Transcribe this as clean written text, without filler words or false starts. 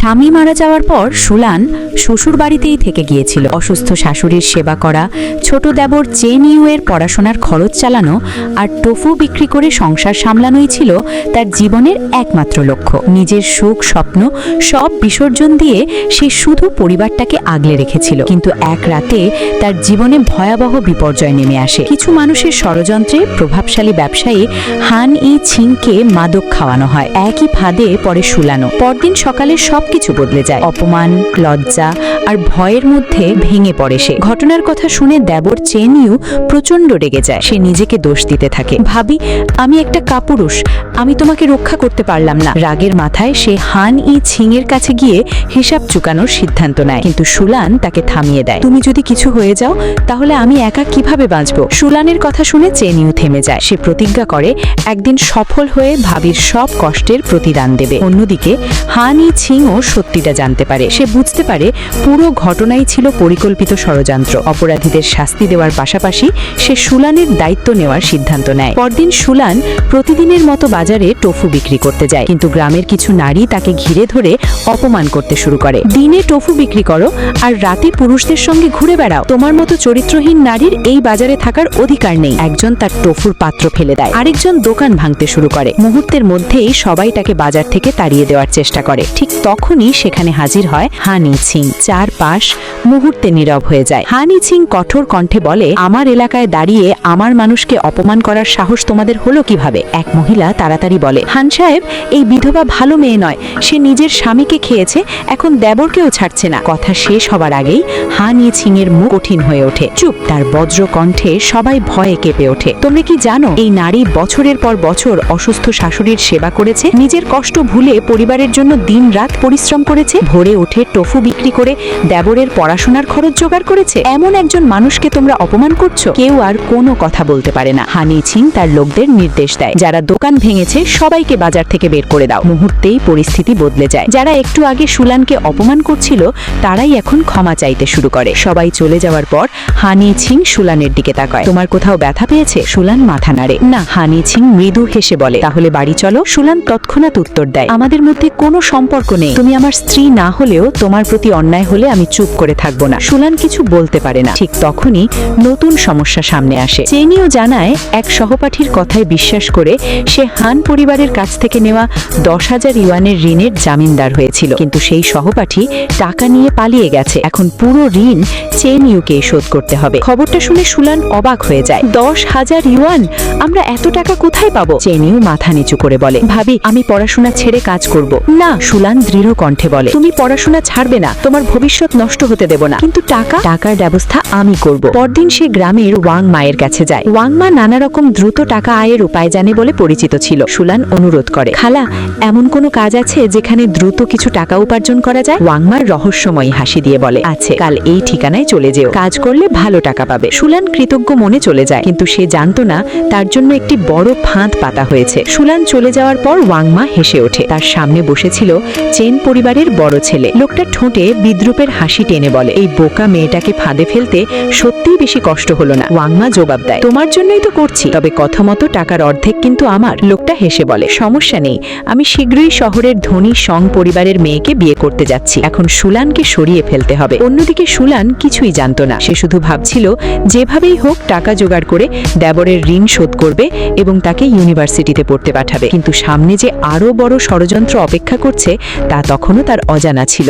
স্বামী মারা যাওয়ার পর সুলান শ্বশুর বাড়িতেই থেকে গিয়েছিল। অসুস্থ শাশুড়ির সেবা করা, ছোট দেবর চেন ইউয়ের পড়াশোনার খরচ চালানো আর টোফু বিক্রি করে সংসার সামলানোই ছিল তার জীবনের একমাত্র লক্ষ্য। নিজের সুখ স্বপ্ন সব বিসর্জন দিয়ে সে শুধু পরিবারটাকে আগলে রেখেছিল। কিন্তু এক রাতে তার জীবনে ভয়াবহ বিপর্যয় নেমে আসে। কিছু মানুষের ষড়যন্ত্রে প্রভাবশালী ব্যবসায়ী হান ই ছিংকে মাদক খাওয়ানো হয়। একই ফাঁদে পরে সুলানো। পরদিন সকালে সবকিছু বদলে যায়। অপমান, লজ্জা আর ভয়ের মধ্যে ভেঙে পড়ে সে। ঘটনার কথা শুনে দেবর চেন ইউ প্রচন্ড রেগে যায়। সে নিজেকে দোষ দিতে থাকে। ভাবি, আমি একটা কাপুরুষ, আমি তোমাকে রক্ষা করতে পারলাম না। রাগের মাথায় সে হান ই ছিং এর কাছে গিয়ে হিসাব চুকানোর সিদ্ধান্ত নেয়। কিন্তু সুলান তাকে থামিয়ে দেয়। তুমি যদি কিছু হয়ে যাও তাহলে আমি একা কিভাবে বাঁচব? সুলানের কথা শুনে চেন ইউ থেমে যায়। সে প্রতিজ্ঞা করে একদিন সফল হয়ে ভাবির সব কষ্টের প্রতিদান দেবে। অন্যদিকে হান ই ছিংও সত্যিটা জানতে পারে। সে বুঝতে পারে পুরো ঘটনাই ছিল পরিকল্পিত ষড়যন্ত্র। অপরাধীদের শাস্তি দেওয়ার পাশাপাশি সে সুলানের দায়িত্ব নেওয়ার সিদ্ধান্ত নেয়। পরদিন সুলান প্রতিদিনের মতো বাজারে টোফু বিক্রি করতে যায়। কিন্তু গ্রামের কিছু নারী তাকে ঘিরে ধরে অপমান করতে শুরু করে। দিনে টোফু বিক্রি করো আর রাতে পুরুষদের সঙ্গে ঘুরে বেড়াও। তোমার মতো চরিত্রহীন নারীর এই বাজারে থাকার অধিকার নেই। একজন তার টোফুর পাত্র ফেলে দেয়, আরেকজন দোকান ভাঙতে শুরু করে। মুহূর্তের মধ্যেই সবাই তাকে বাজার থেকে তাড়িয়ে দেওয়ার চেষ্টা করে। ঠিক তখনই সেখানে হাজির হয় হান ই ছিং। চারপাশ মুহূর্তে নীরব হয়ে যায়। হান ই ছিং কঠোর কণ্ঠে বলে, আমার এলাকায় দাঁড়িয়ে আমার মানুষকে অপমান করার সাহস তোমাদের হলো কিভাবে? এক মহিলা তাড়াতাড়ি বলে, হান সাহেব, এই বিধবা ভালো মেয়ে নয়। সে নিজের স্বামীকে খেয়েছে, এখন দেবরকেও ছাড়ছে না। কথা শেষ হবার আগেই হান ই ছিং এর মুখ কঠিন হয়ে ওঠে। চুপ! তার বজ্র কণ্ঠে সবাই ভয়ে কেঁপে ওঠে। তোমরা কি জানো এই নারী বছরের পর বছর অসুস্থ শাশুড়ির সেবা করেছে, নিজের কষ্ট ভুলে পরিবারের জন্য দিন রাত পরিশ্রম করেছে, ভোরে উঠে টোফু বিক্রি করে দেবরের পড়াশোনার খরচ জোগাড় করেছে? এমন একজন মানুষকে তোমরা অপমান করছো? কেউ আর কোনো কথা বলতে পারে না। হান ই ছিং তার লোকদের নির্দেশ দেয়, যারা দোকান ভেঙেছে সবাইকে বাজার থেকে বের করে দাও। মুহূর্তেই পরিস্থিতি বদলে যায়। যারা একটু আগে সুলানকে অপমান করছিল তারাই এখন ক্ষমা চাইতে শুরু করে। সবাই চলে যাওয়ার পর হান ই ছিং সুলানের দিকে তাকায়। তোমার কোথাও ব্যথা পেয়েছে? সুলান মাথা নাড়ে। না। হান ই ছিং মৃদু হেসে বলে, তাহলে বাড়ি চলো। সুলান তৎক্ষণাৎ উত্তর দেয়, আমাদের মধ্যে কোনো সম্পর্ক নেই। তুমি আমার স্ত্রী না হলেও তোমার প্রতি অন্যায় হলে আমি চুপ করে থাকবো না। সুলান কিছু বলতে পারে না। ঠিক তখনই নতুন সমস্যা সামনে আসে। চেনিও জানায় এক সহপাঠীর কথায় বিশ্বাস করে সে হান পরিবারের কাছ থেকে নেওয়া 10,000 ইউয়ানের ঋণের জামিনদার হয়েছিল। কিন্তু সেই সহপাঠী টাকা নিয়ে পালিয়ে গেছে। এখন পুরো ঋণ চেন ইউকে শোধ করতে হবে। খবরটা শুনে সুলান অবাক হয়ে যায়। 10,000 ইউয়ান? আমরা এত টাকা কোথায় পাবো? চেন ইউ মাথা নিচু করে বলে, ভাবি, আমি পড়াশোনা ছেড়ে কাজ করব। না, সুলান দৃঢ় কণ্ঠে বলে, তুমি পড়াশোনা ছাড়বে না, তোমার ভবিষ্যৎ নষ্ট হতে দেব না। কিন্তু টাকার ব্যবস্থা আমি করব। পরদিন সে গ্রামের ওয়াং মায়ের কাছে যায়। ওয়াং মা নানা রকম দ্রুত টাকা আয়ের উপায় জানে বলে পরিচিত ছিল। সুলান অনুরোধ করে, খালা, এমন কোনো কাজ আছে যেখানে দ্রুত কিছু টাকা উপার্জন করা যায়? ওয়াং মার রহস্যময়ী হাসি দিয়ে বলে, আছে, কাল এই ঠিকানায় চলে যেও, কাজ করলে ভালো টাকা পাবে। সুলান কৃতজ্ঞ মনে চলে যায়, কিন্তু সে জানতো না তার জন্য একটি বড় ফাঁদ পাতা হয়েছে। সুলান চলে যাওয়ার পর ওয়াং মা হেসে ওঠে। তার সামনে বসেছিল চেন পরিবারের বড় ছেলে। লোকটা ঠোঁটে বিদ্রুপের হাসি টেনে বলে, এই বোকা মেয়েটাকে ফাঁদে ফেলতে সত্যিই বেশি কষ্ট হলো না। ওয়াং মা জবাব দেয়, তোমার জন্যই তো করছি, তবে কথা মতো টাকার অর্ধেক কিন্তু আমার। লোকটা হেসে বলে, সমস্যা নেই, আমি শীঘ্রই শহরের ধনী সং পরিবারের মেয়েকে বিয়ে করতে যাচ্ছি। এখন সুলানকে সরিয়ে ফেলতে হবে। অন্যদিকে সুলান কিছুই জানতো না। সে শুধু ভাবছিল যেভাবেই হোক টাকা জোগাড় করে দেবরের ঋণ শোধ করবে এবং তাকে ইউনিভার্সিটিতে পড়তে পাঠাবে। কিন্তু সামনে যে আরো বড় ষড়যন্ত্র অপেক্ষা করছে তা তখনও তার অজানা ছিল।